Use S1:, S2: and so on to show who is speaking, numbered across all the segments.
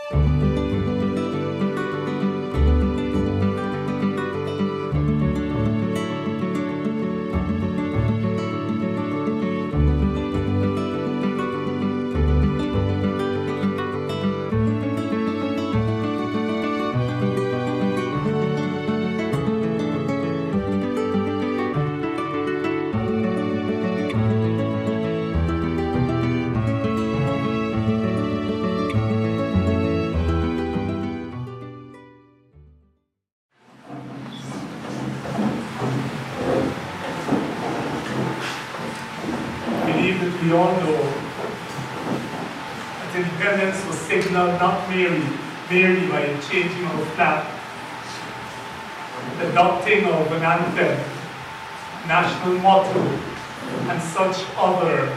S1: We all know that independence was signaled not merely by the changing of a flag, the adopting of an anthem, national motto, and such other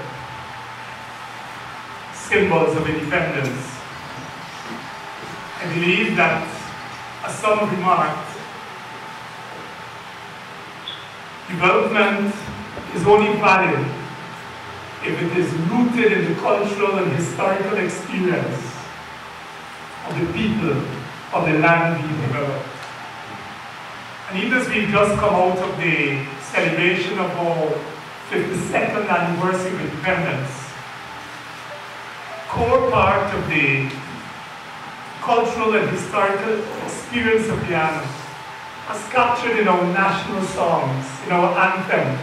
S1: symbols of independence. I believe that, as some remarked, development is only valid if it is rooted in the cultural and historical experience of the people of the land being developed. And even as we've just come out of the celebration of our 52nd anniversary of independence, core part of the cultural and historical experience of Guyana, as captured in our national songs, in our anthem,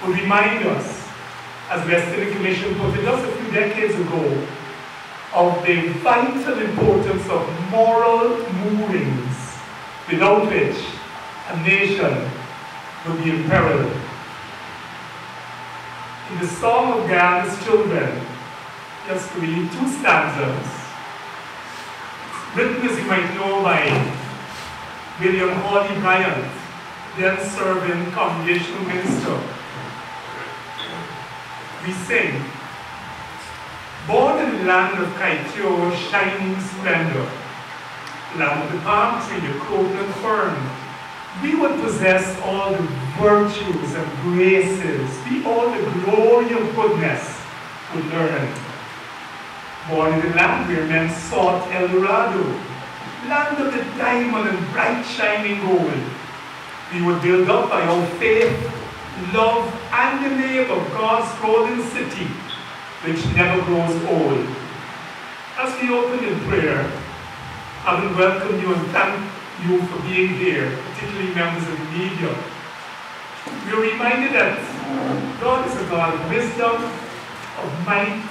S1: would remind us, as the Estimating Commission put it just a few decades ago, of the vital importance of moral moorings without which a nation would be imperiled. In the Song of Guyana's Children, just to read two stanzas, written, as you might know, by William Hawley Bryant, then serving Congregational Minister. We sing, born in the land of Kaitio's shining splendor, land of the palm tree, the coat and fern, we would possess all the virtues and graces, be all the glory of goodness would learn. Born in the land where men sought El Dorado, land of the diamond and bright shining gold, we would build up by our faith, love, and the name of God's golden city, which never grows old. As we open in prayer, I will welcome you and thank you for being here, particularly members of the media. We are reminded that God is a God of wisdom, of might,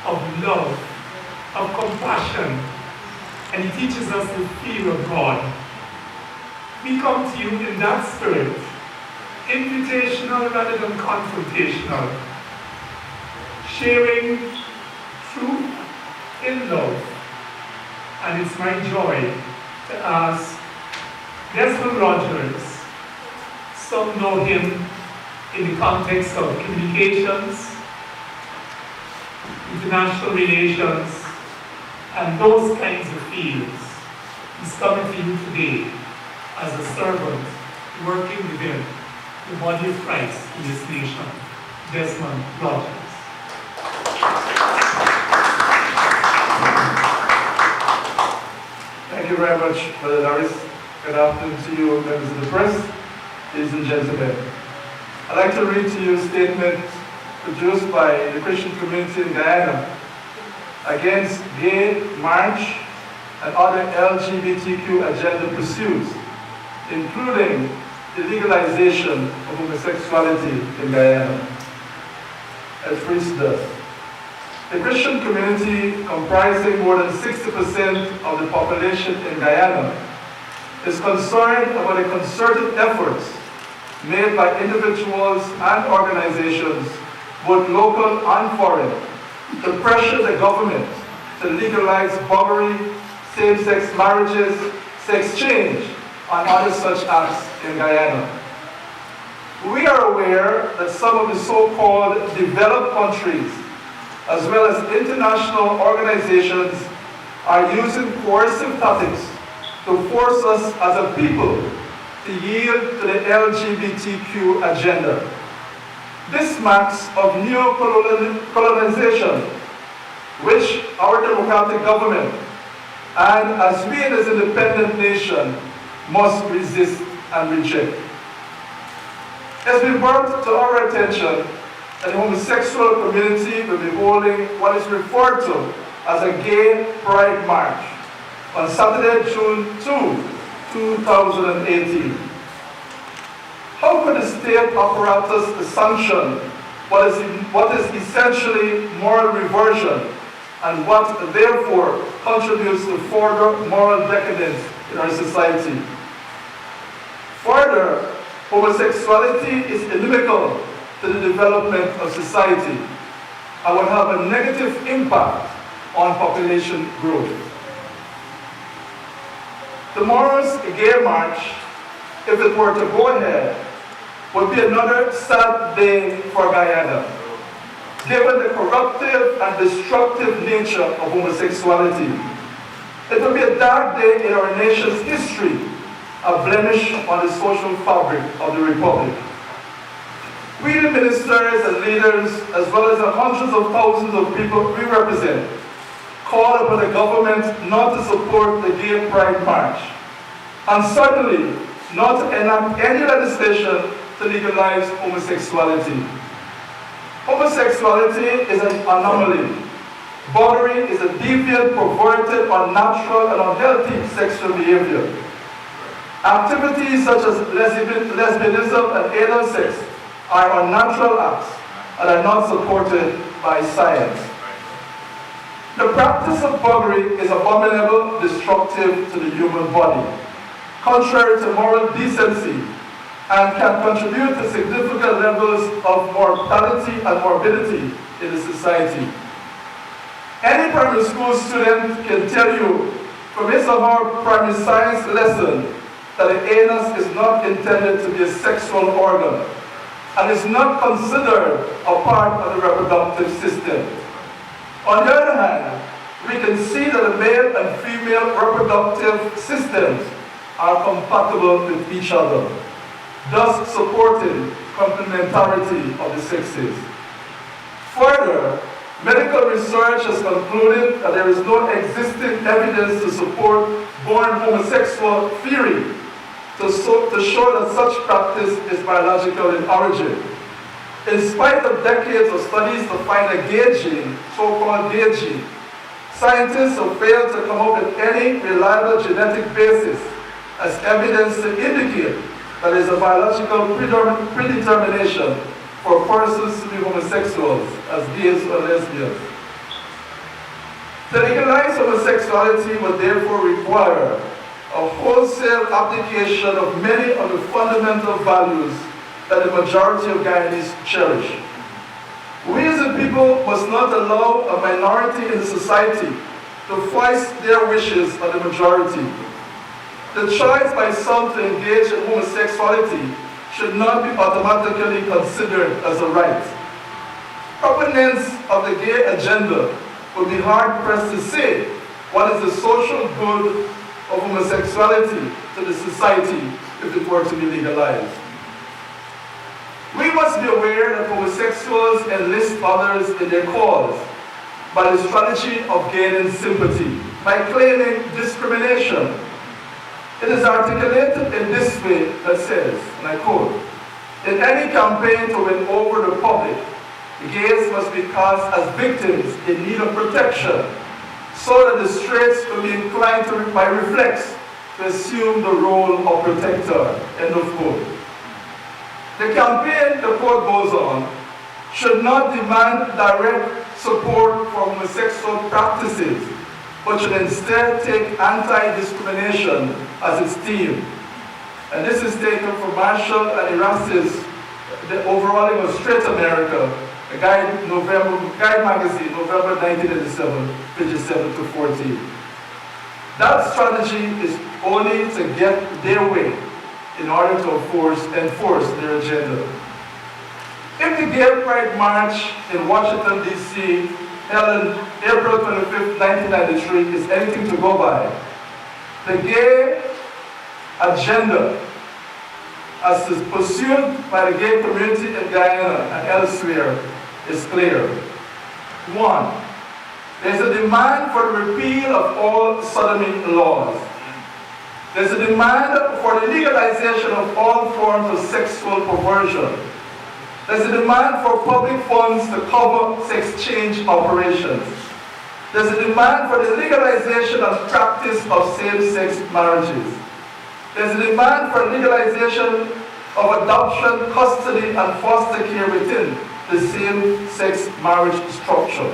S1: of love, of compassion, and He teaches us the fear of God. We come to you in that spirit, invitational rather than confrontational, sharing truth in love. And it's my joy to ask Desmond Rogers, some know him in the context of communications, international relations, and those kinds of fields. He's coming to you today as a servant working within the body of Christ in this nation. Desmond Rogers.
S2: Thank you very much, Brother Doris. Good afternoon to you, members of the press, ladies and gentlemen. I'd like to read to you a statement produced by the Christian community in Guyana against gay, marriage, and other LGBTQ agenda pursuits, including the legalization of homosexuality in Guyana. As reads thus: the Christian community, comprising more than 60% of the population in Guyana, is concerned about the concerted efforts made by individuals and organizations, both local and foreign, to pressure the government to legalize buggery, same-sex marriages, sex change, and other such acts in Guyana. We are aware that some of the so-called developed countries, as well as international organizations, are using coercive tactics to force us as a people to yield to the LGBTQ agenda. This marks of neo-colonization which our democratic government and as we as an independent nation must resist and reject. It's been brought to our attention that the homosexual community will be holding what is referred to as a gay pride march on Saturday, June 2, 2018. How could the state apparatus sanction what is essentially moral reversion and what therefore contributes to further moral decadence in our society? Further, homosexuality is inimical to the development of society and will have a negative impact on population growth. Tomorrow's gay march, if it were to go ahead, would be another sad day for Guyana, given the corruptive and destructive nature of homosexuality. It would be a dark day in our nation's history, a blemish on the social fabric of the Republic. We, the ministers and leaders, as well as the hundreds of thousands of people we represent, call upon the government not to support the Gay Pride March, and certainly not to enact any legislation to legalize homosexuality. Homosexuality is an anomaly. Bordering is a deviant, perverted, unnatural, and unhealthy sexual behavior. Activities such as lesbianism and anal sex are unnatural acts and are not supported by science. The practice of buggery is abominable, destructive to the human body, contrary to moral decency, and can contribute to significant levels of mortality and morbidity in the society. Any primary school student can tell you from his or her primary science lesson that the anus is not intended to be a sexual organ and is not considered a part of the reproductive system. On the other hand, we can see that the male and female reproductive systems are compatible with each other, thus supporting complementarity of the sexes. Further, medical research has concluded that there is no existing evidence to support born homosexual theory to show that such practice is biological in origin. In spite of decades of studies to find a gay gene, so-called gay gene, scientists have failed to come up with any reliable genetic basis as evidence to indicate that there is a biological predetermination for persons to be homosexuals as gays or lesbians. To legalize homosexuality would therefore require a wholesale application of many of the fundamental values that the majority of Guyanese cherish. We as a people must not allow a minority in the society to voice their wishes of the majority. The choice by some to engage in homosexuality should not be automatically considered as a right. Proponents of the gay agenda would be hard-pressed to say what is the social good of homosexuality to the society if it were to be legalized. We must be aware that homosexuals enlist others in their cause by the strategy of gaining sympathy, by claiming discrimination. It is articulated in this way that says, and I quote, "In any campaign to win over the public, gays must be cast as victims in need of protection, so that the straights will be inclined to, by reflex, to assume the role of protector," end of quote. The campaign, the quote goes on, should not demand direct support for homosexual practices, but should instead take anti-discrimination as its theme. And this is taken from Marshall and Erastus, The Overhauling of Straight America, a Guide magazine, November 1987, pages 7 to 14. That strategy is only to get their way in order to enforce their agenda. If the Gay Pride March in Washington, D.C., held on April 25, 1993, is anything to go by, the gay agenda, as is pursued by the gay community in Guyana and elsewhere, is clear. 1. There's a demand for the repeal of all sodomy laws. There's a demand for the legalization of all forms of sexual perversion. There's a demand for public funds to cover sex change operations. There's a demand for the legalization and practice of same-sex marriages. There's a demand for legalization of adoption, custody, and foster care within the same-sex marriage structure.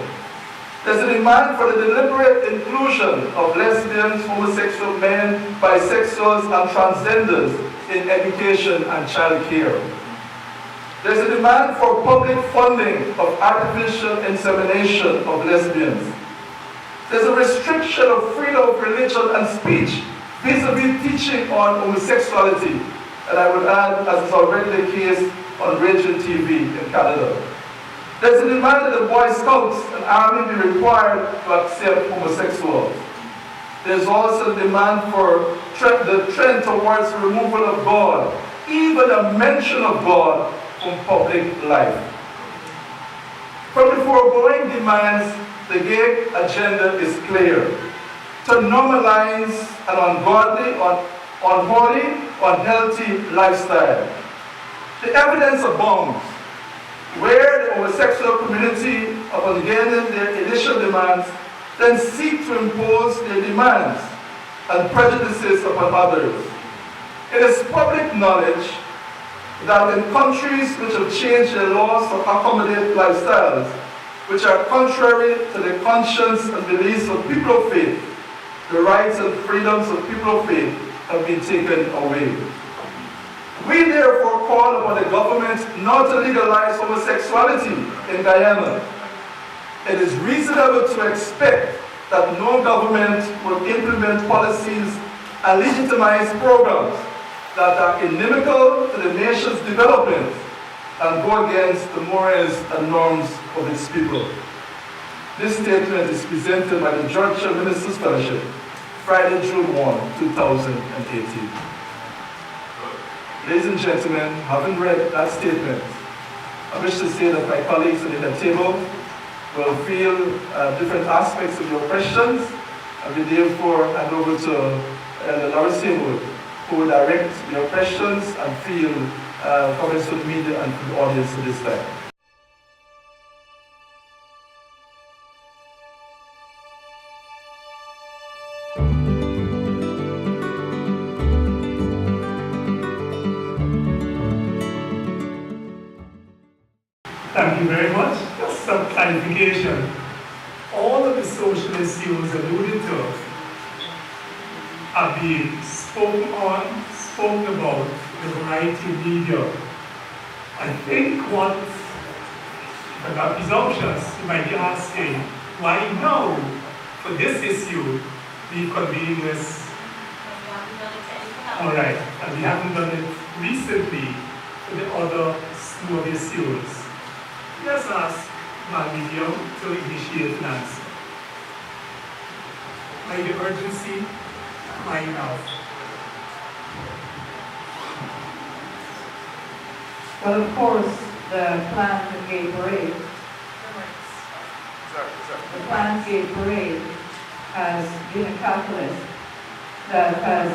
S2: There's a demand for the deliberate inclusion of lesbians, homosexual men, bisexuals, and transgenders in education and child care. There's a demand for public funding of artificial insemination of lesbians. There's a restriction of freedom of religion and speech vis-a-vis teaching on homosexuality, and I would add, as is already the case on radio and TV in Canada. There's a demand that the Boy Scouts and Army be required to accept homosexuals. There's also a demand for the trend towards removal of God, even a mention of God from public life. From the foregoing demands, the gay agenda is clear: to normalize an ungodly, unholy, unhealthy lifestyle. The evidence abounds where the homosexual community, upon gaining their initial demands, then seek to impose their demands and prejudices upon others. It is public knowledge that in countries which have changed their laws to accommodate lifestyles which are contrary to the conscience and beliefs of people of faith, the rights and freedoms of people of faith have been taken away. We therefore call upon the government not to legalize homosexuality in Guyana. It is reasonable to expect that no government will implement policies and legitimize programs that are inimical to the nation's development and go against the morals and norms of its people. This statement is presented by the Georgetown Ministers' Fellowship, Friday, June 1, 2018. Ladies and gentlemen, having read that statement, I wish to say that my colleagues at the table will feel different aspects of your questions, and we therefore hand over to Laura Seymour, who will direct your questions and field comments from the media and from the audience at this time.
S1: Thank you very much. Just some clarification. All of the social issues alluded to are being spoken about in a variety of media. I think what, if I got presumptions, you might be asking, why now, for this issue, we convene this? All right, and we haven't done it recently for the other slew of issues. Let's ask my medium to initiate an answer. Why the urgency? Why now?
S3: Well, of course, the planned gay parade, has been a catalyst that has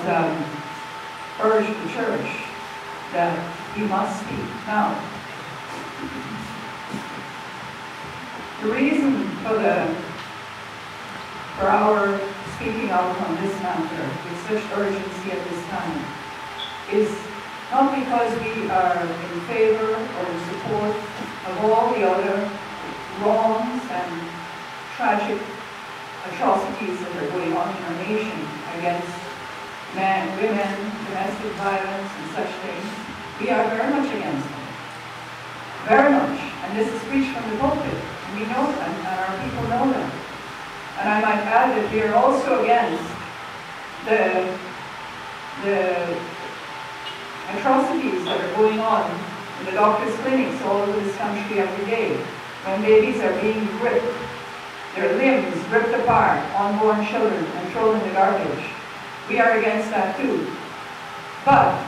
S3: urged the church that we must speak now. The reason for our speaking out on this matter with such urgency at this time is not because we are in favor or in support of all the other wrongs and tragic atrocities that are going on in our nation against men, women, domestic violence and such things. We are very much against them. Very much. And this is preached from the pulpit. And we know that, and our people know that. And I might add that we are also against the atrocities that are going on in the doctors' clinics all over this country every day, when babies are being ripped, their limbs ripped apart, unborn children, and thrown in the garbage. We are against that too. But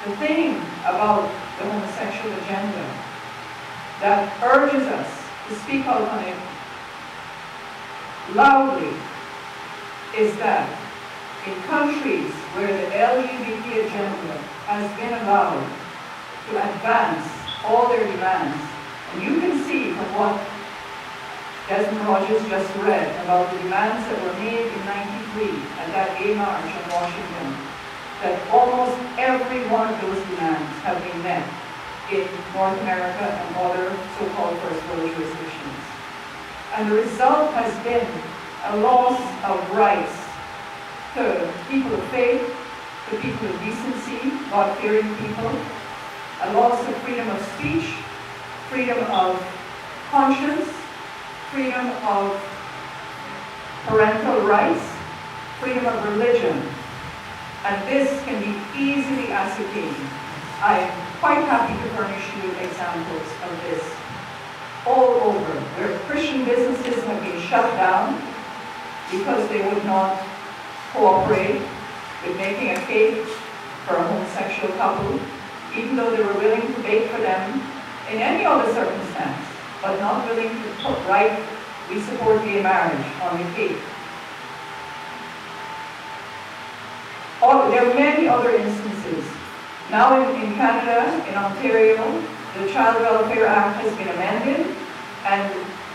S3: the thing about the homosexual agenda that urges us to speak out on it loudly is that in countries where the LGBT agenda has been allowed to advance all their demands, and you can see from what Desmond Rogers just read about the demands that were made in '93 at that gay march in Washington, that almost every one of those demands have been met in North America and other so-called first world jurisdictions. And the result has been a loss of rights to people of faith, to people of decency, God-fearing people, a loss of freedom of speech, freedom of conscience, freedom of parental rights, freedom of religion. And this can be easily ascertained. I am quite happy to furnish you examples of this all over, where Christian businesses have been shut down because they would not cooperate with making a cake for a homosexual couple, even though they were willing to bake for them in any other circumstance, but not willing to put right, we support gay marriage on the cake. There are many other instances. Now in Canada, in Ontario, the Child Welfare Act has been amended, and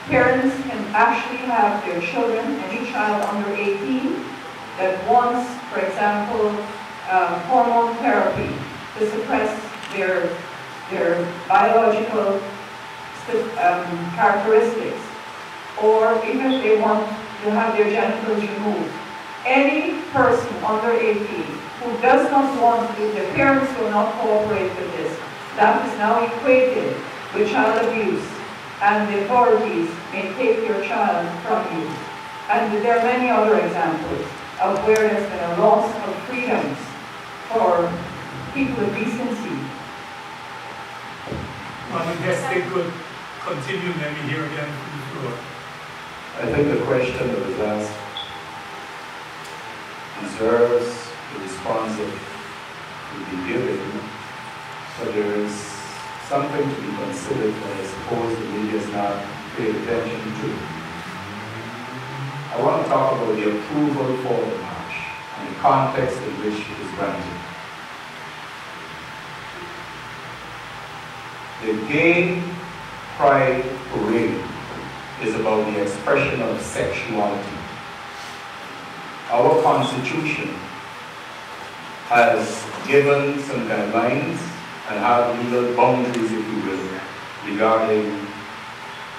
S3: parents can actually have their children, any child under 18, that wants, for example, hormone therapy to suppress their biological characteristics, or even if they want to have their genitals removed. Any person under 18 who does not want to, their parents will not cooperate with this, that is now equated with child abuse, and the authorities may take your child from you. And there are many other examples of where there's been a loss of freedoms for people of decency.
S1: Well, I guess they could continue, let me hear again from the floor.
S4: I think the question that was asked deserves the response that will be given, but there is something to be considered that I suppose the media has not paid attention to. I want to talk about the approval for the march and the context in which it is granted. The Gay Pride Parade is about the expression of sexuality. Our Constitution has given some guidelines and have legal boundaries, if you will, regarding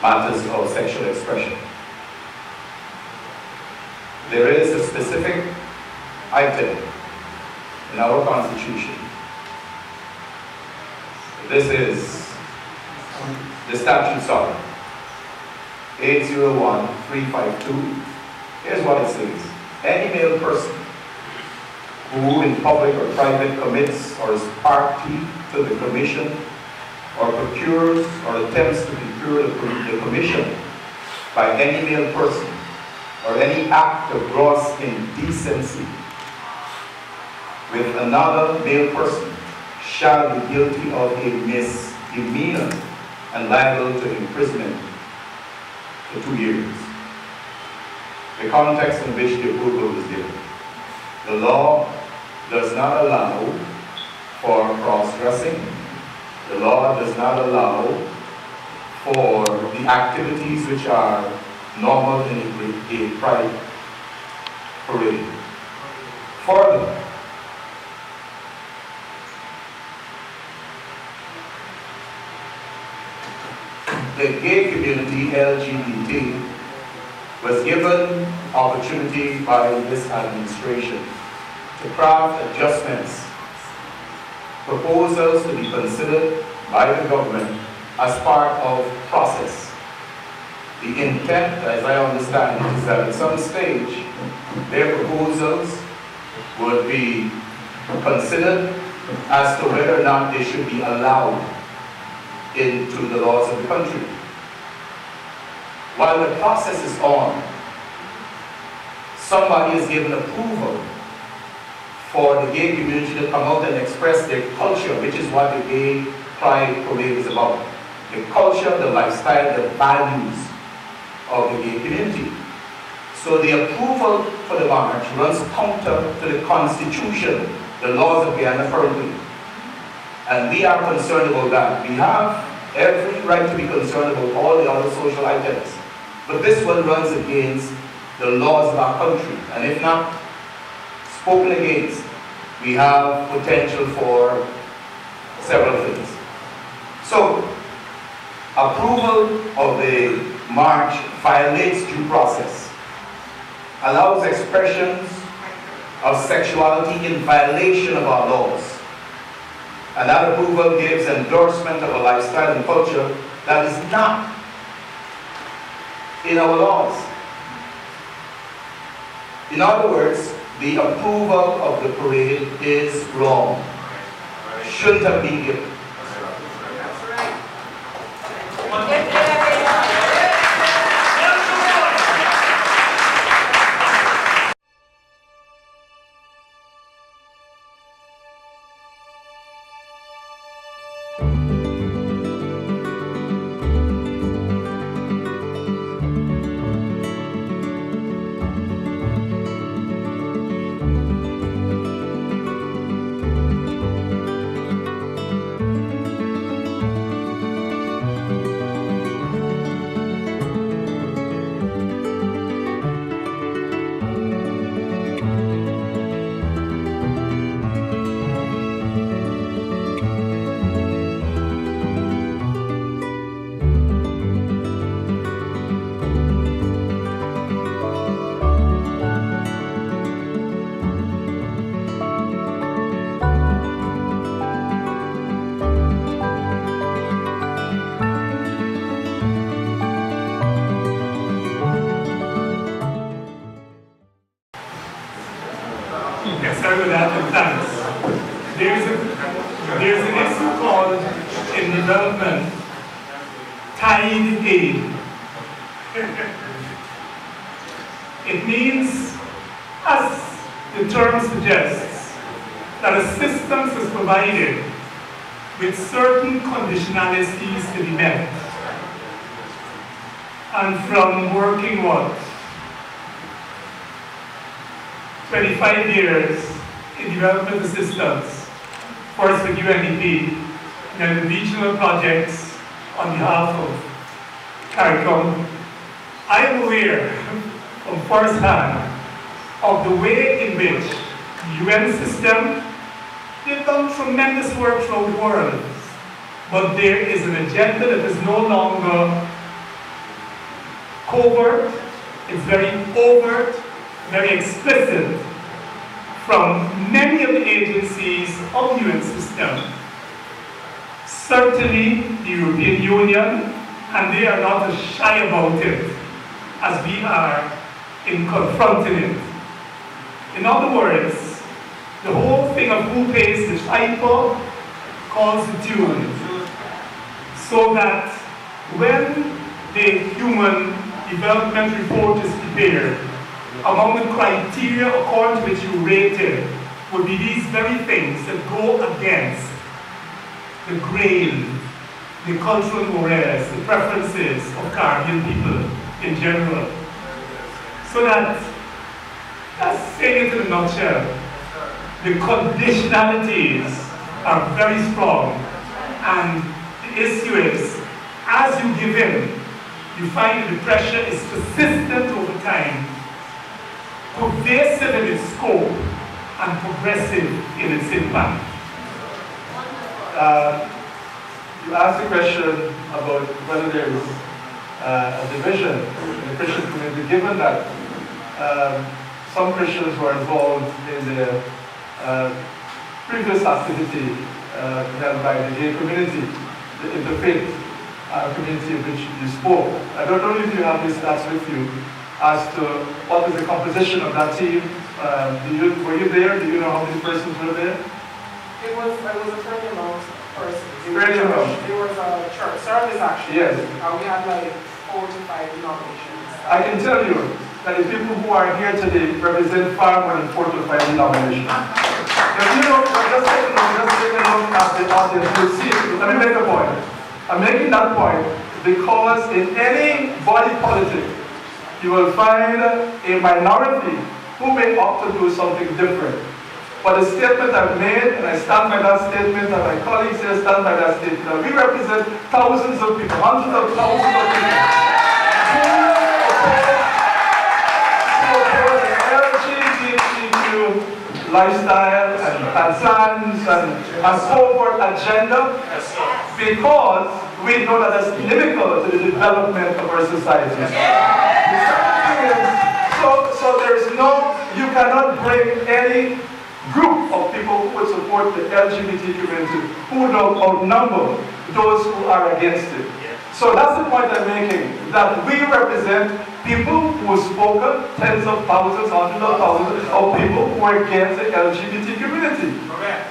S4: matters of sexual expression. There is a specific item in our Constitution. This is the statute, 801352. Here's what it says. Any male person who in public or private commits or is party to the commission or procures or attempts to procure the commission by any male person or any act of gross indecency with another male person shall be guilty of a misdemeanor and liable to imprisonment for 2 years. The context in which the approval was given. The law does not allow for cross-dressing. The law does not allow for the activities which are normal in a pride parade. Further, the gay community, LGBT, was given opportunity by this administration to craft adjustments, proposals to be considered by the government as part of process. The intent, as I understand it, is that at some stage, their proposals would be considered as to whether or not they should be allowed into the laws of the country. While the process is on, somebody is given approval for the gay community to come out and express their culture, which is what the Gay Pride Parade is about. The culture, the lifestyle, the values of the gay community. So the approval for the march runs counter to the Constitution, the laws of Guyana currently. And we are concerned about that. We have every right to be concerned about all the other social items. But this one runs against the laws of our country. And if not spoken against, we have potential for several things. So, approval of the march violates due process, allows expressions of sexuality in violation of our laws. And that approval gives endorsement of a lifestyle and culture that is not in our laws. In other words, the approval of the parade is wrong. Shouldn't have been given.
S1: Yes, I would add to thanks. There's an issue called in development tide aid. It means, as the term suggests, that assistance is provided with certain conditionalities to be met. And from working 25 years in development assistance, first with UNDP, then the regional projects on behalf of CARICOM, I am aware from first hand of the way in which the UN system, they've done tremendous work throughout the world, but there is an agenda that is no longer covert, it's very overt, very explicit from many of the agencies of the UN system. Certainly the European Union, and they are not as shy about it as we are in confronting it. In other words, the whole thing of who pays the piper calls the tune, so that when the human development report is prepared, among the criteria according to which you rate it would be these very things that go against the grain, the cultural mores, the preferences of Caribbean people in general. So that's saying it in a nutshell. The conditionalities are very strong, and the issue is, as you give in, you find that the pressure is persistent over time, pervasive in its scope, and progressive in its impact.
S2: You asked a question about whether there is a division in the Christian community, given that some Christians were involved in the previous activity held by the gay community, the interfaith community of which you spoke. I don't know if you have these stats with you as to what is the composition of that team. Were you there? Do you know how many persons were there?
S5: I was a fairly amount of persons.
S2: Fairly amount.
S5: There was a church service actually.
S2: Yes.
S5: We had like 4 to 5 denominations.
S2: I can tell you that the people who are here today represent far more than 4 to 5 denominations. Now, you know, just take a look at the audience. You'll see. Let me make a point. I'm making that point because in any body politic, you will find a minority who may opt to do something different. But the statement I've made, and I stand by that statement, and my colleagues here stand by that statement, we represent thousands of people, hundreds of thousands of people who oppose the LGBTQ lifestyle and plans and covert agenda because we know that that's inimical to the development of our society. So there's no, you cannot bring any group of people who would support the LGBT community who would outnumber those who are against it. So that's the point I'm making, that we represent people who have spoken, tens of thousands, hundreds of thousands of people who are against the LGBT community.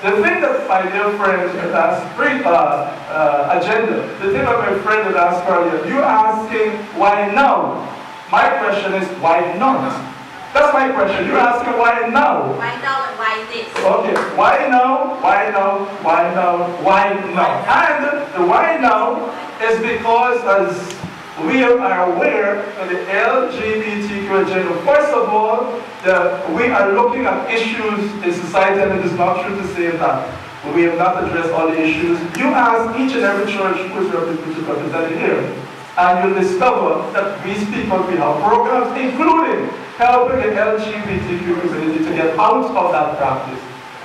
S2: The thing that my dear friend had asked, agenda, the thing that my friend had asked earlier, you're asking why now? My question is why not? That's my question. You're asking why now?
S6: Why now and why this?
S2: Okay, why now? Why now? Why now? Why now? And the why now is because, as we are aware of the LGBTQ agenda, first of all, we are looking at issues in society, and it is not true to say that we have not addressed all the issues. You ask each and every church who is represented here, and you'll discover that we speak on behalf of programs, including helping the LGBTQ community to get out of that practice,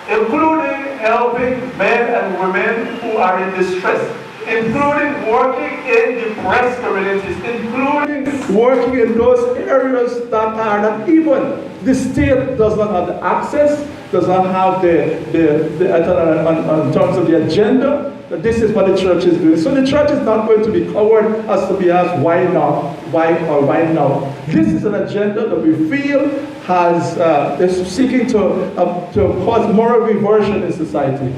S2: including helping men and women who are in distress, including working in depressed communities, including working in those areas that are not even, the state does not have the access, does not have in terms of the agenda. This is what the church is doing. So the church is not going to be covered as to be asked why not, why or why now. This is an agenda that we feel is seeking to cause moral reversion in society.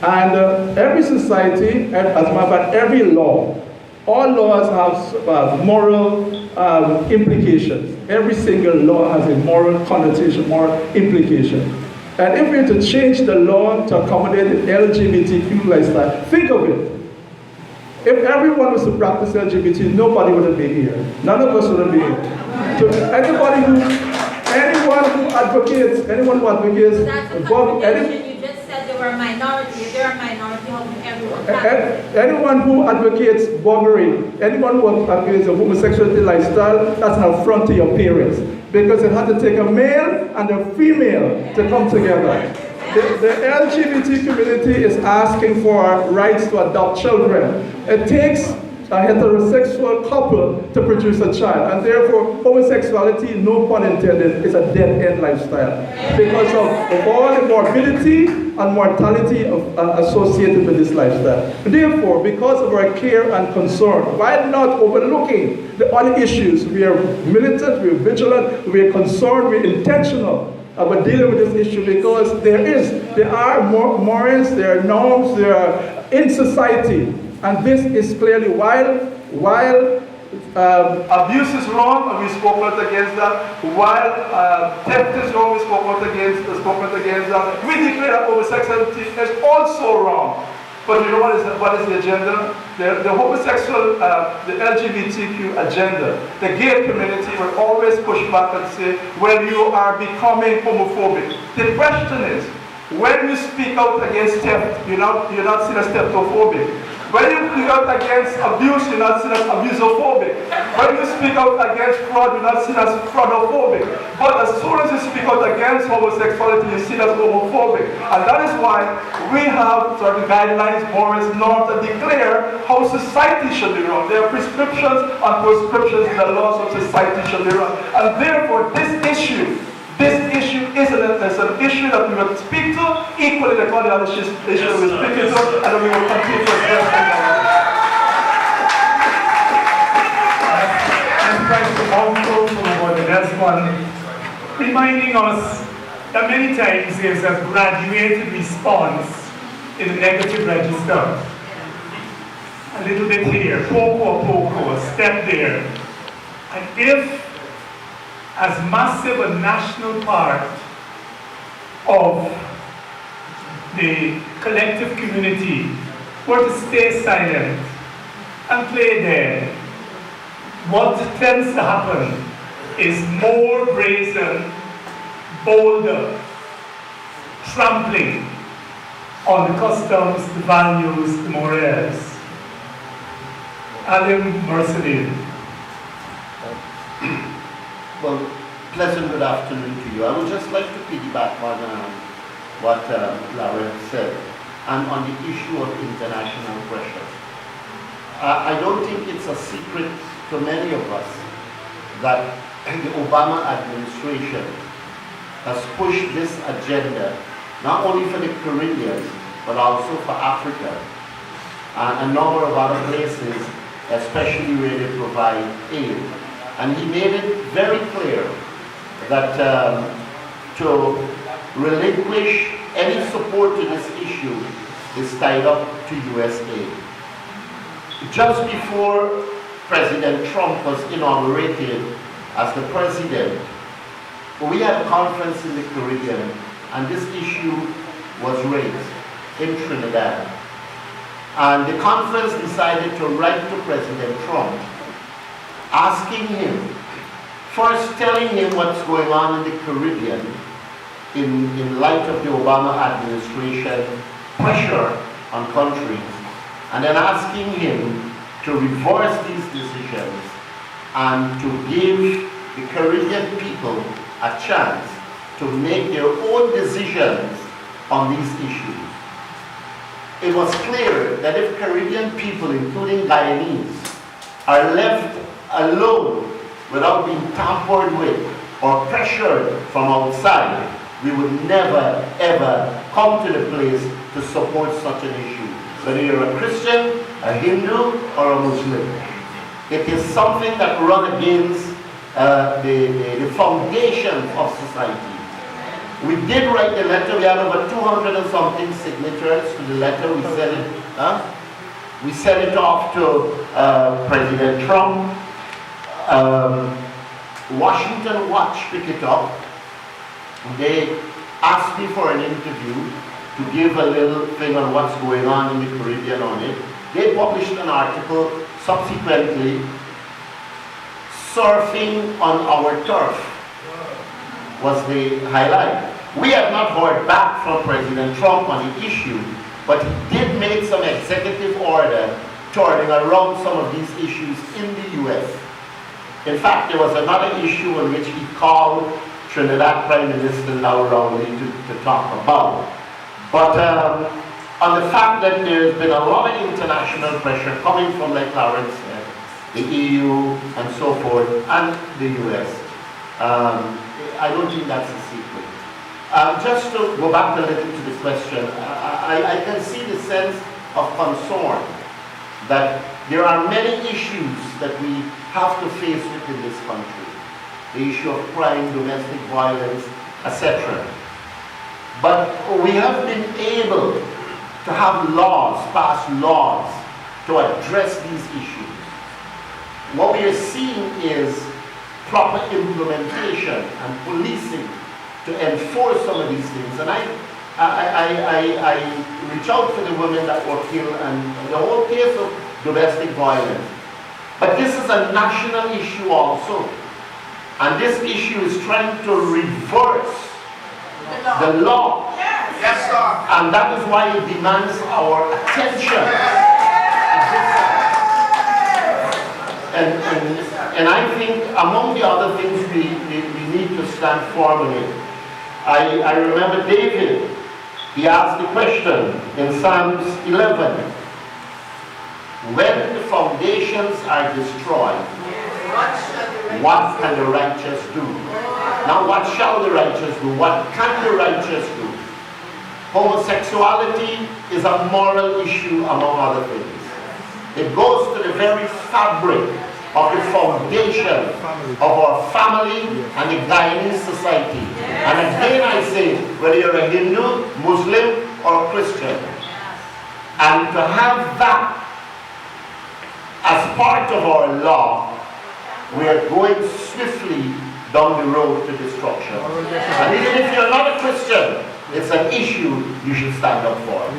S2: And every society, as a matter of fact, every law, all laws have moral implications. Every single law has a moral connotation, moral implication. And if we were to change the law to accommodate the LGBTQ lifestyle, think of it. If everyone was to practice LGBT, nobody would be here. None of us would be here. So anyone who advocates,
S6: That's a contradiction. You just said they were a minority. If they're a minority, how can everyone practice?
S2: Anyone who advocates buggery, anyone who advocates a homosexuality lifestyle, that's an affront to your parents. Because it had to take a male and a female to come together. The LGBT community is asking for rights to adopt children. It takes a heterosexual couple to produce a child, and therefore homosexuality, no pun intended, is a dead-end lifestyle because of all the morbidity and mortality associated with this lifestyle. Therefore, because of our care and concern, while not overlooking the other issues, we are militant, we are vigilant, we are concerned, we are intentional about dealing with this issue because there are morals, there are norms, there are in society. And this is clearly, while abuse is wrong, and we spoke out against that, while theft is wrong, we spoke out against that, we declare that homosexuality is also wrong. But you know what is the agenda? The homosexual, the LGBTQ agenda, the gay community will always push back and say, well, you are becoming homophobic. The question is, when you speak out against theft, you're not seen as theftophobic. When you speak out against abuse, you're not seen as abusophobic. When you speak out against fraud, you're not seen as fraudophobic. But as soon as you speak out against homosexuality, you're seen as homophobic. And that is why we have certain guidelines, morals, norms that declare how society should be run. There are prescriptions and prescriptions in the laws of society should be run. And therefore, this issue is an issue that we will speak to equally like all the other issues we will speak to, and we will continue to address them.
S1: I'm trying to also promote the next one, reminding us that many times there's a graduated response in the negative register. A little bit here, poco, a step there. And if as massive a national part of the collective community were to stay silent and play dead, what tends to happen is more brazen, bolder, trampling on the customs, the values, the morals. Alim Mercedes.
S7: Well, pleasant good afternoon to you. I would just like to piggyback on what Laura said, and on the issue of international pressure. I don't think it's a secret to many of us that the Obama administration has pushed this agenda not only for the Caribbean, but also for Africa and a number of other places, especially where they provide aid. And he made it very clear that to relinquish any support to this issue is tied up to US aid. Just before President Trump was inaugurated as the president, we had a conference in the Caribbean, and this issue was raised in Trinidad. And the conference decided to write to President Trump, asking him, first telling him what's going on in the Caribbean in light of the Obama administration pressure on countries, and then asking him to reverse these decisions and to give the Caribbean people a chance to make their own decisions on these issues. It was clear that if Caribbean people, including Guyanese, are left alone without being tampered with or pressured from outside, we would never ever come to the place to support such an issue. Whether you're a Christian, a Hindu, or a Muslim. It is something that runs against the foundation of society. We did write the letter. We had over 200 and something signatures to the letter. We sent it off to President Trump. Washington Watch picked it up. They asked me for an interview to give a little thing on what's going on in the Caribbean on it. They published an article subsequently, surfing on our turf was the highlight. We have not heard back from President Trump on the issue, but he did make some executive order turning around some of these issues in the US. In fact, there was another issue on which he called Trinidad Prime Minister Lau Rowley to talk about. But on the fact that there's been a lot of international pressure coming from, like Lawrence said, the EU and so forth, and the US, I don't think that's a secret. Just to go back a little to the question, I can see the sense of concern that there are many issues that we have to face within this country. The issue of crime, domestic violence, etc. But we have been able to have laws, pass laws, to address these issues. What we are seeing is proper implementation and policing to enforce some of these things. And I reach out for the women that were killed and the whole case of domestic violence. But this is a national issue also. And this issue is trying to reverse the law.
S8: Yes, sir.
S7: And that is why it demands our attention. And I think among the other things we need to stand firm on it. I remember David, he asked the question in Psalms 11, when the foundations are destroyed, what can the righteous do? Now what shall the righteous do? What can the righteous do? Homosexuality is a moral issue among other things. It goes to the very fabric of the foundation of our family and the Guyanese society. And again I say, whether you're a Hindu, Muslim, or Christian, and to have that as part of our law, we are going swiftly down the road to destruction. And even if you're not a Christian, it's an issue you should stand up for.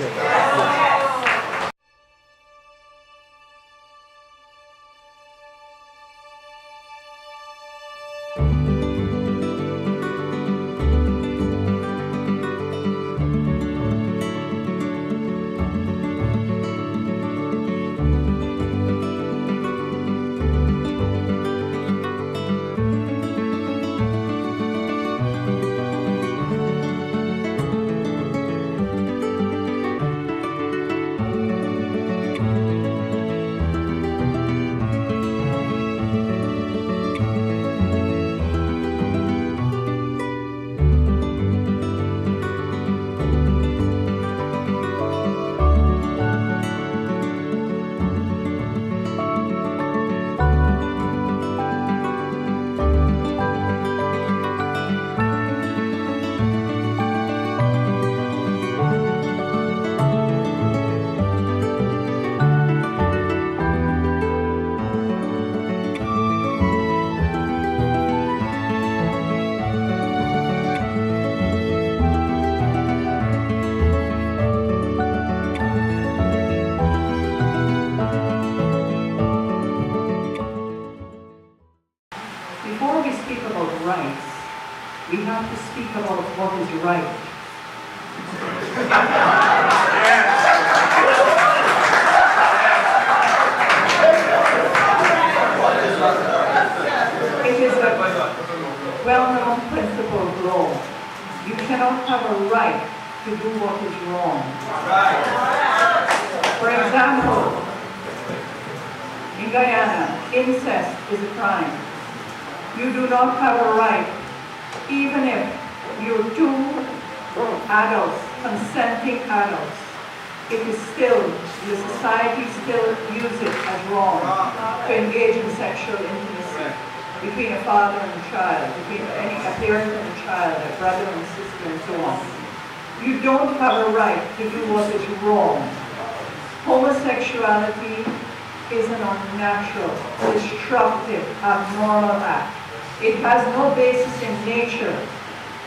S3: Before we speak about rights, we have to speak about what is right. It is a well-known principle of law. You cannot have a right to do what is wrong. For example, in Guyana, incest is a crime. You do not have a right, even if you're two adults, consenting adults, it is still, the society still use it as wrong to engage in sexual intimacy between a father and a child, between a parent and a child, a brother and sister, and so on. You don't have a right to do what is wrong. Homosexuality is an unnatural, destructive, abnormal act. It has no basis in nature.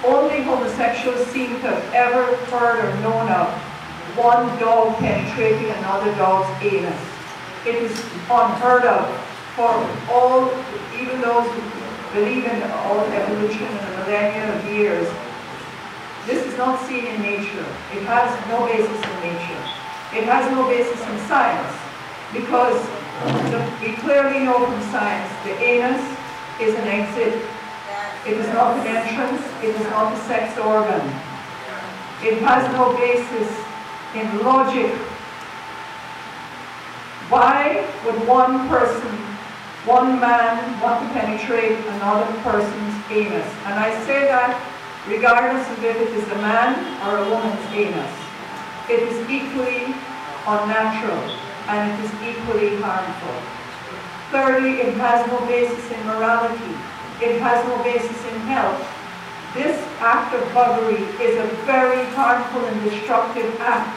S3: Only homosexuals seem to have ever heard or known of one dog penetrating another dog's anus. It is unheard of for all, even those who believe in all evolution and a millennia of years. This is not seen in nature. It has no basis in nature. It has no basis in science, because we clearly know from science the anus is an exit. It is not an entrance. It is not a sex organ. It has no basis in logic. Why would one person, one man, want to penetrate another person's anus? And I say that regardless of if it is a man or a woman's anus. It is equally unnatural and it is equally harmful. Thirdly, it has no basis in morality. It has no basis in health. This act of buggery is a very harmful and destructive act.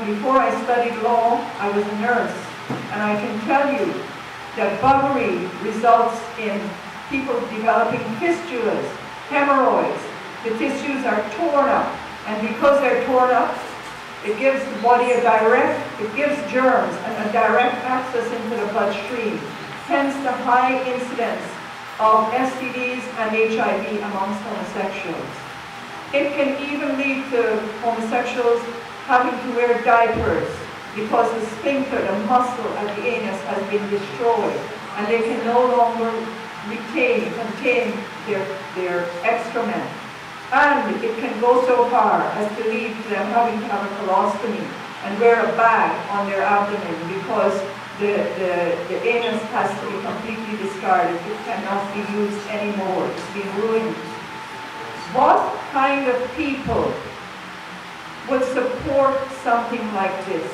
S3: Before I studied law, I was a nurse, and I can tell you that buggery results in people developing fistulas, hemorrhoids. The tissues are torn up, and because they're torn up, it gives the body it gives germs and a direct access into the bloodstream, hence the high incidence of STDs and HIV amongst homosexuals. It can even lead to homosexuals having to wear diapers because the sphincter, the muscle at the anus, has been destroyed, and they can no longer contain their excrement. And it can go so far as to lead to them having to have a colostomy and wear a bag on their abdomen because the anus has to be completely discarded. It cannot be used anymore. It's been ruined. What kind of people would support something like this?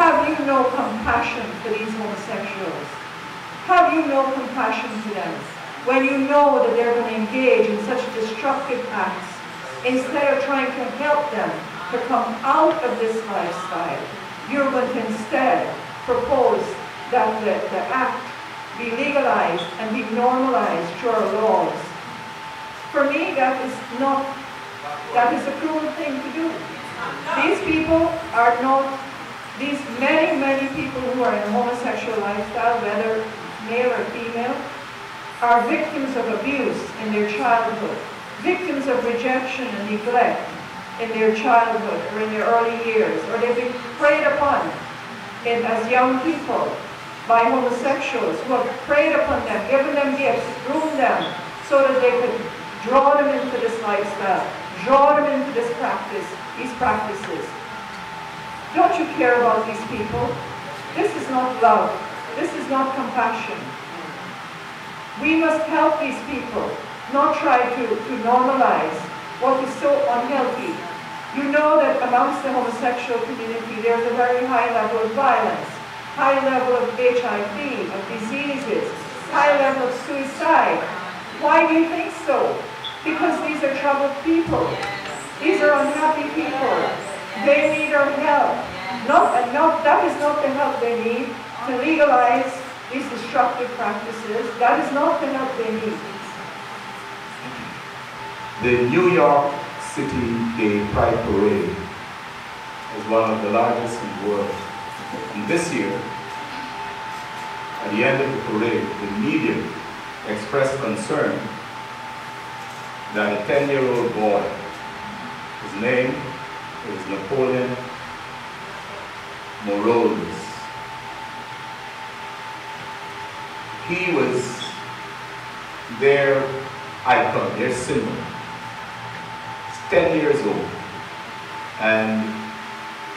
S3: Have you no compassion for these homosexuals? Have you no compassion for them? When you know that they're going to engage in such destructive acts, instead of trying to help them to come out of this lifestyle, you're going to instead propose that the act be legalized and be normalized through our laws. For me, that is a cruel thing to do. These people are not, these many people who are in a homosexual lifestyle, whether male or female, are victims of abuse in their childhood, victims of rejection and neglect in their childhood or in their early years, or they've been preyed upon as young people by homosexuals who have preyed upon them, given them gifts, groomed them so that they could draw them into this lifestyle, draw them into this practice, these practices. Don't you care about these people? This is not love. This is not compassion. We must help these people, not try to normalize what is so unhealthy. You know that amongst the homosexual community there's a very high level of violence, high level of HIV, of diseases, high level of suicide. Why do you think so? Because these are troubled people. These are unhappy people. They need our help. That is not the help they need to legalize these destructive practices. That is not the help they need.
S4: The New York City Gay Pride Parade is one of the largest in the world. And this year, at the end of the parade, the media expressed concern that a 10-year-old boy, his name is Napoleon Morales. He was their icon, their symbol. He's 10 years old. And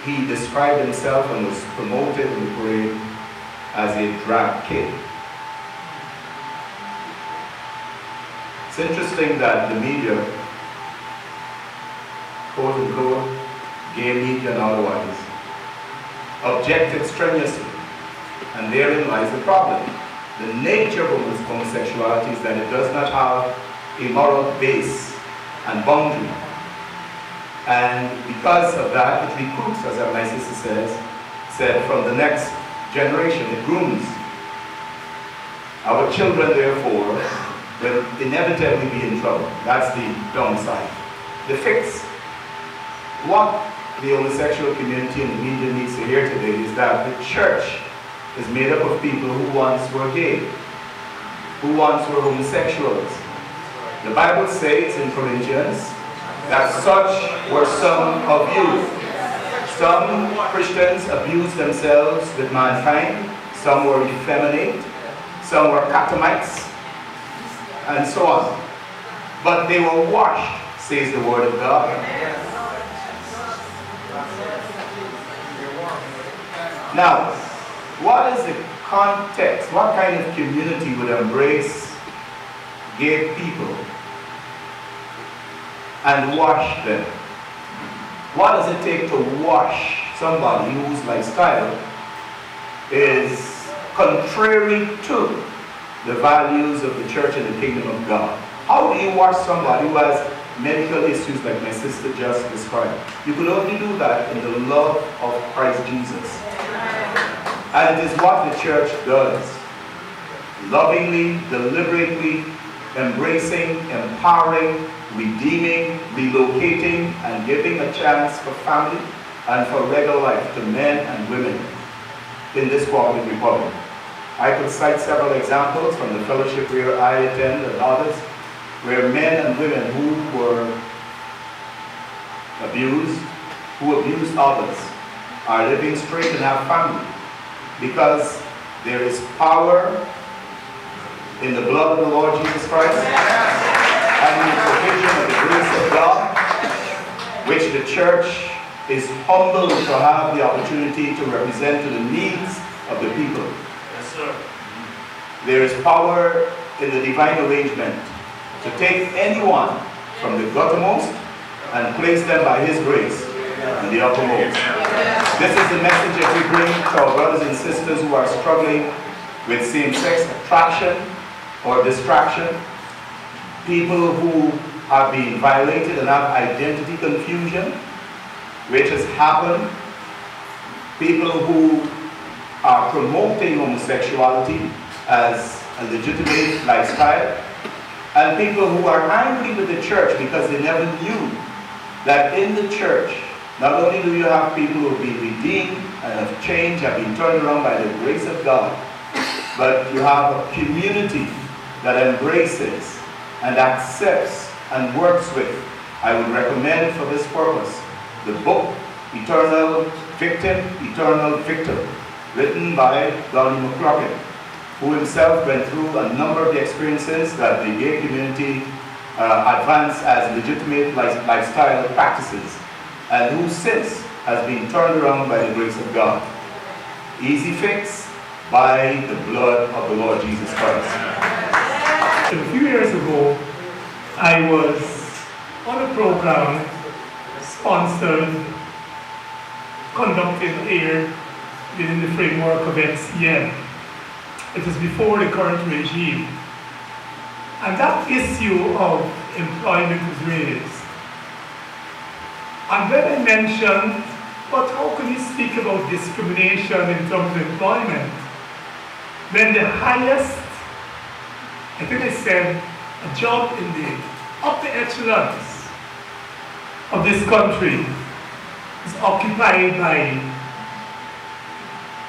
S4: he described himself and was promoted in the parade as a drag kid. It's interesting that the media, quote unquote, gay media and otherwise, objected strenuously. And therein lies the problem. The nature of homosexuality is that it does not have a moral base and boundary. And because of that, it recruits, as my sister said, from the next generation. It grooms. Our children, therefore, will inevitably be in trouble. That's the downside. The fix. What the homosexual community and the media needs to hear today is that the church is made up of people who once were gay, who once were homosexuals. The Bible says in Corinthians that such were some of you. Some Christians abused themselves with mankind, some were effeminate, some were catamites, and so on. But they were washed, says the Word of God. Now, what is the context? What kind of community would embrace gay people and wash them? What does it take to wash somebody whose lifestyle is contrary to the values of the church and the kingdom of God? How do you wash somebody who has medical issues like my sister just described? You can only do that in the love of Christ Jesus. And it is what the church does. Lovingly, deliberately, embracing, empowering, redeeming, relocating, and giving a chance for family and for regular life to men and women in this quality republic. I could cite several examples from the fellowship where I attend and others, where men and women who were abused, who abused others, are living straight and have family. Because there is power in the blood of the Lord Jesus Christ and in the provision of the grace of God, which the church is humbled to have the opportunity to represent to the needs of the people.
S1: Yes, sir.
S4: There is power in the divine arrangement to take anyone from the guttermost and place them by His grace in the uppermost. This is the message that we bring to our brothers and sisters who are struggling with same-sex attraction or distraction, people who are being violated and have identity confusion, which has happened, people who are promoting homosexuality as a legitimate lifestyle, and people who are angry with the church because they never knew that in the church, not only do you have people who have been redeemed and have changed, have been turned around by the grace of God, but you have a community that embraces and accepts and works with, I would recommend for this purpose the book Eternal Victim, Eternal Victor, written by Donnie McCrocken, who himself went through a number of the experiences that the gay community advanced as legitimate lifestyle practices, and who since has been turned around by the grace of God. Easy fix by the blood of the Lord Jesus Christ.
S1: A few years ago, I was on a program sponsored, conducted here within the framework of NCN. It was before the current regime. And that issue of employment was raised. And when I mentioned, but how can you speak about discrimination in terms of employment when the highest, I think I said, a job in the upper echelons of this country is occupied by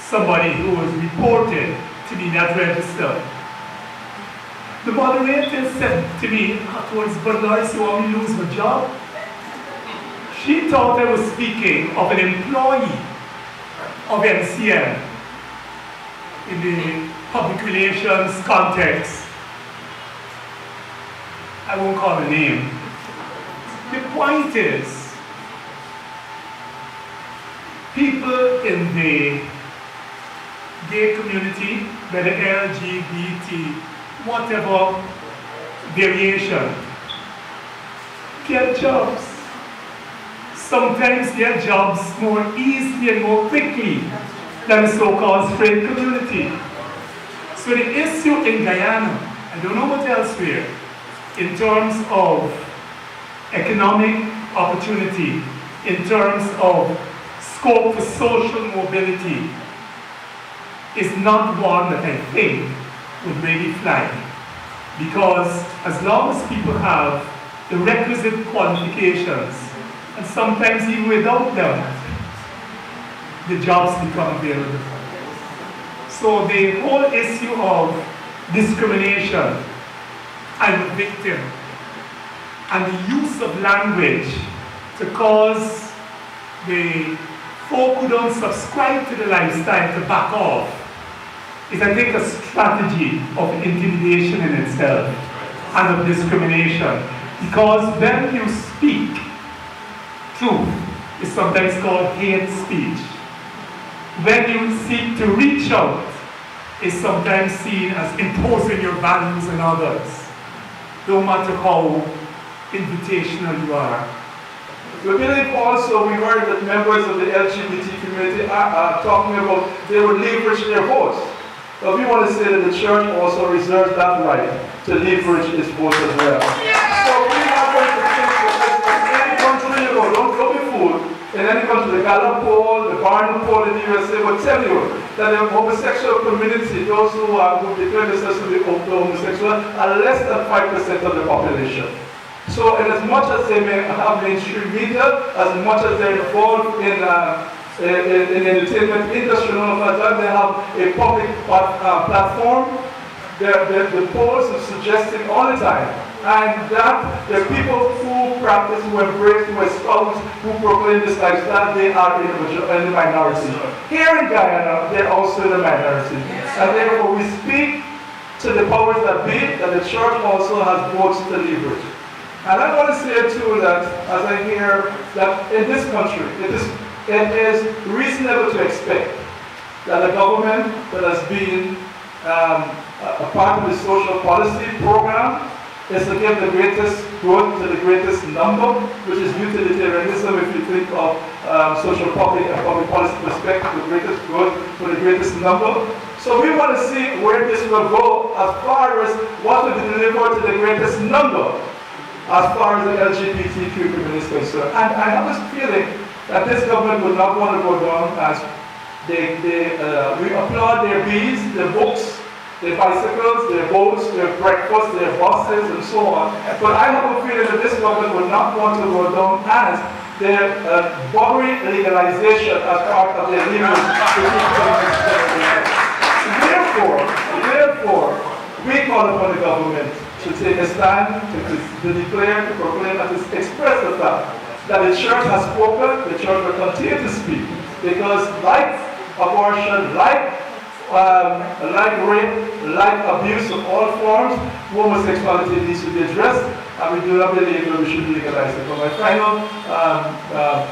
S1: somebody who was reported to be not registered. The moderator said to me afterwards, "But Lawrence, you want me to lose my job?" She thought I was speaking of an employee of MCN in the public relations context. I won't call the name. The point is, people in the gay community, whether LGBT, whatever variation, get jobs. Sometimes get jobs more easily and more quickly than the so-called straight community. So the issue in Guyana, I don't know what elsewhere, in terms of economic opportunity, in terms of scope for social mobility, is not one that I think would really fly. Because as long as people have the requisite qualifications, and sometimes even without them, the jobs become available. So the whole issue of discrimination, I'm a victim, and the use of language to cause the folk who don't subscribe to the lifestyle to back off is, I think, a strategy of intimidation in itself and of discrimination. Because when you speak truth, is sometimes called hate speech. When you seek to reach out, is sometimes seen as imposing your values on others, no matter how invitational you are.
S2: We believe also, we heard that members of the LGBT community are talking about they would leverage their votes. But we want to say that the church also reserves that right to leverage its votes as well. So we're not going to think that in any country you go, don't be fooled. In any country, the Gallup poll, the Barnum poll in the USA will tell you that the homosexual community, those who declare themselves to be homosexual, are less than 5% of the population. So, in as much as they may have mainstream media, as much as they're involved in the entertainment industry and all of that, they have a public platform. The polls are suggesting all the time, and that the people who practice, who embrace, who espouse, who proclaim this lifestyle, they are in the minority. Here in Guyana, they're also in the minority. And therefore, we speak to the powers that be, that the church also has votes to leverage. And I want to say too that, as I hear that in this country, it is reasonable to expect that a government that has been a part of the social policy program is to give the greatest good to the greatest number, which is utilitarianism if you think of social public and public policy perspective, the greatest good for the greatest number. So we want to see where this will go as far as what will be delivered to the greatest number as far as the LGBTQ community is concerned. And I have this feeling that this government would not want to go down as we applaud their bees, their books, their bicycles, their boats, their breakfast, their buses, and so on. But I have a feeling that this government would not want to go down as their buggery legalization as part of their legal. Therefore, we call upon the government government to take a stand, to declare, to proclaim, and to express the fact that the church has spoken, the church will continue to speak. Because like abortion, like rape, like abuse of all forms, homosexuality needs to be addressed, and we do not believe that we should legalize it. But my final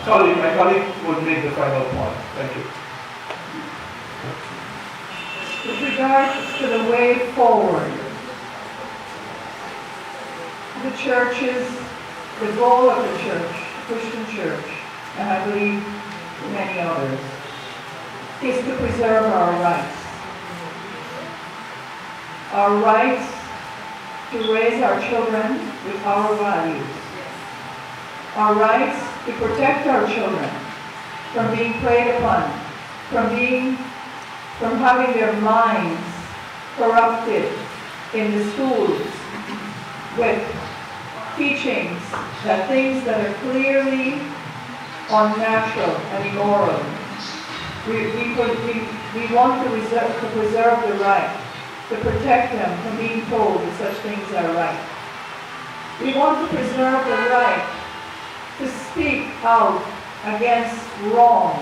S2: colleague would make the final point. Thank you.
S3: With regards to the way forward, the churches, the goal of the church, Christian church, and I believe many others, is to preserve our rights. Our rights to raise our children with our values. Our rights to protect our children from being preyed upon, from having their minds corrupted in the schools with teachings that things that are clearly unnatural and immoral. We want to preserve the right to protect them from being told that such things are right. We want to preserve the right to speak out against wrong,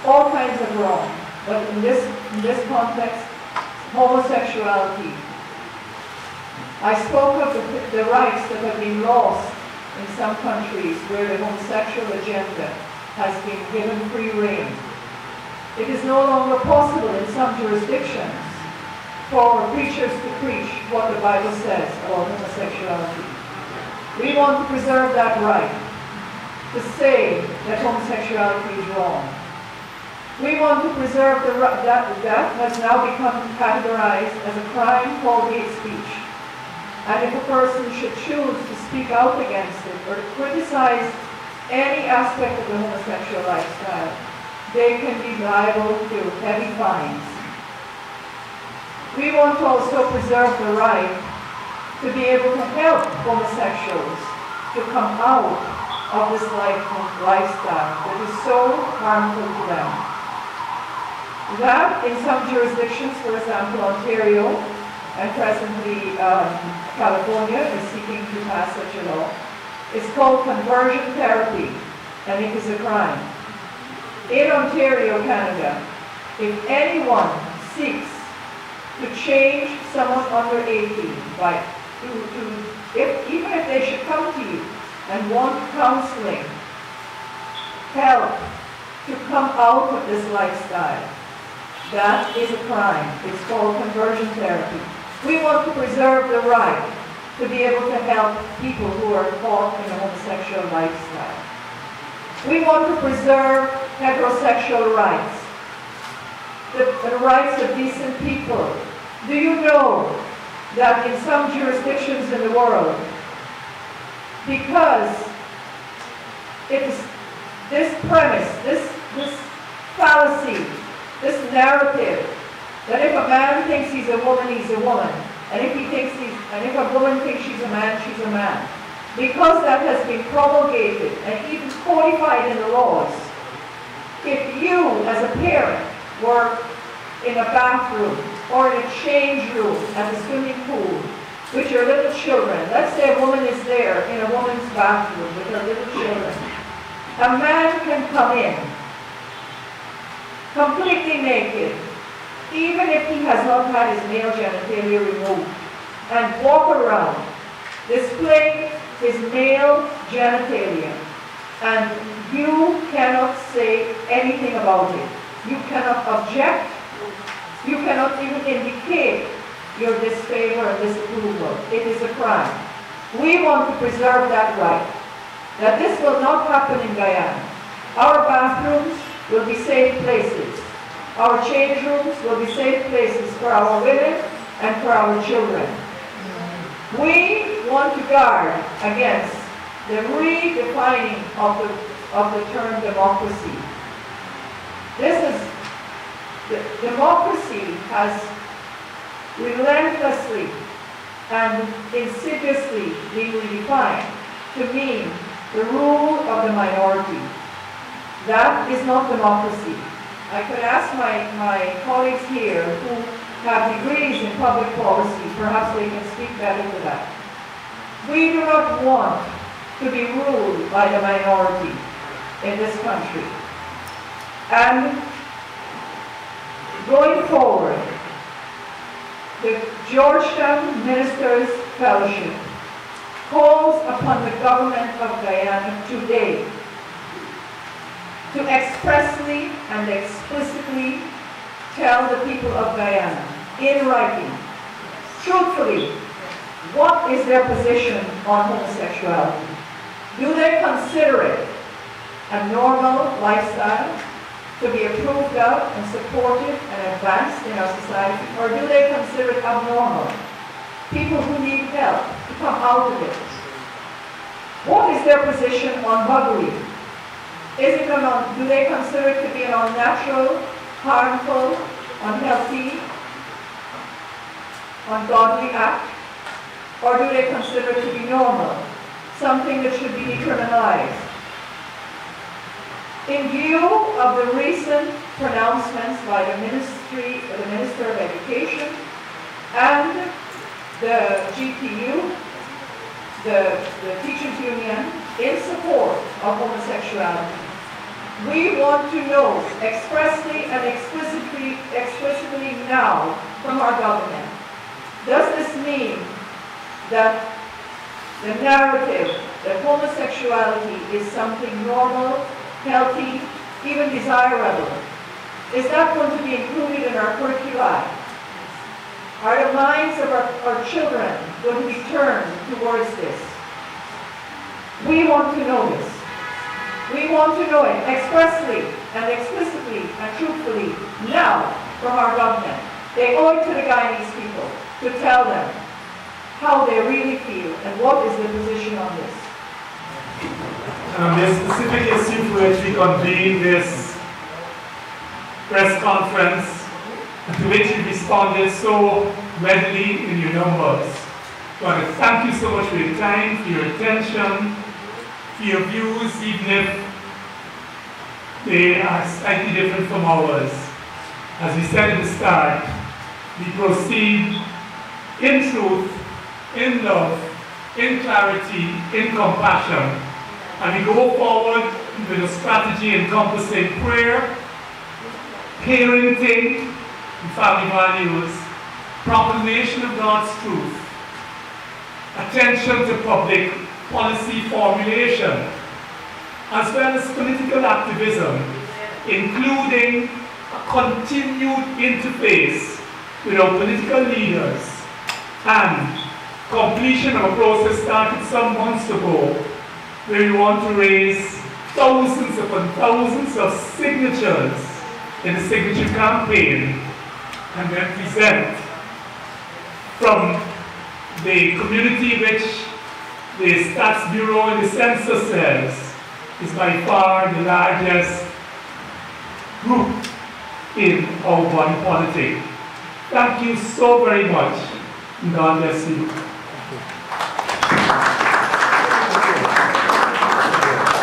S3: all kinds of wrong, but in this context, homosexuality. I spoke of the rights that have been lost in some countries where the homosexual agenda has been given free rein. It is no longer possible in some jurisdictions for preachers to preach what the Bible says about homosexuality. We want to preserve that right to say that homosexuality is wrong. We want to preserve that has now become categorized as a crime called hate speech. And if a person should choose to speak out against it or to criticize any aspect of the homosexual lifestyle, they can be liable to heavy fines. We want to also preserve the right to be able to help homosexuals to come out of this lifestyle that is so harmful to them. That in some jurisdictions, for example Ontario, and presently California is seeking to pass such a law, it's called conversion therapy, and it is a crime. In Ontario, Canada, if anyone seeks to change someone under 18, even if they should come to you and want counseling, help to come out of this lifestyle, that is a crime. It's called conversion therapy. We want to preserve the right to be able to help people who are caught in a homosexual lifestyle. We want to preserve heterosexual rights, the rights of decent people. Do you know that in some jurisdictions in the world, because it is this premise, this fallacy, this narrative, that if a man thinks he's a woman, he's a woman, and if if a woman thinks she's a man, she's a man. Because that has been promulgated and even codified in the laws, if you as a parent were in a bathroom or in a change room at the swimming pool with your little children, let's say a woman is there in a woman's bathroom with her little children, a man can come in completely naked, even if he has not had his male genitalia removed, and walk around displaying his male genitalia, and you cannot say anything about it. You cannot object. You cannot even indicate your disfavor and disapproval. It is a crime. We want to preserve that right, that this will not happen in Guyana. Our bathrooms will be safe places. Our change rooms will be safe places for our women and for our children. We want to guard against the redefining of the term democracy. Democracy has relentlessly and insidiously been redefined to mean the rule of the minority. That is not democracy. I could ask my colleagues here who have degrees in public policy. Perhaps they can speak better to that. We do not want to be ruled by the minority in this country. And going forward, the Georgetown Ministers' Fellowship calls upon the government of Guyana today to expressly and explicitly tell the people of Guyana, in writing, truthfully, what is their position on homosexuality? Do they consider it a normal lifestyle to be approved of and supported and advanced in our society? Or do they consider it abnormal? People who need help to come out of it. What is their position on buggery? Do they consider it to be an unnatural, harmful, unhealthy, ungodly act? Or do they consider it to be normal, something that should be decriminalized? In view of the recent pronouncements by the Minister of Education and the GPU, the Teachers Union, in support of homosexuality, we want to know expressly and explicitly now from our government, does this mean that the narrative that homosexuality is something normal, healthy, even desirable, is that going to be included in our curricula? Are the minds of our children going to be turned towards this? We want to know this. We want to know it expressly and explicitly and truthfully now from our government. They owe it to the Guyanese people to tell them how they really feel and what is their position on this.
S1: The specific issue for which we convened this press conference, to which you responded so readily in your numbers. I want to thank you so much for your time, for your attention, for your views, even if they are slightly different from ours. As we said at the start, we proceed in truth, in love, in clarity, in compassion, and we go forward with a strategy encompassing prayer, parenting, and family values, proclamation of God's truth, attention to public policy formulation, as well as political activism, including a continued interface with our political leaders, and completion of a process started some months ago, where we want to raise thousands upon thousands of signatures in the signature campaign, and then present from the community which the Stats Bureau and the Census says is by far the largest group in our body politic. Thank you so very much, and God bless you.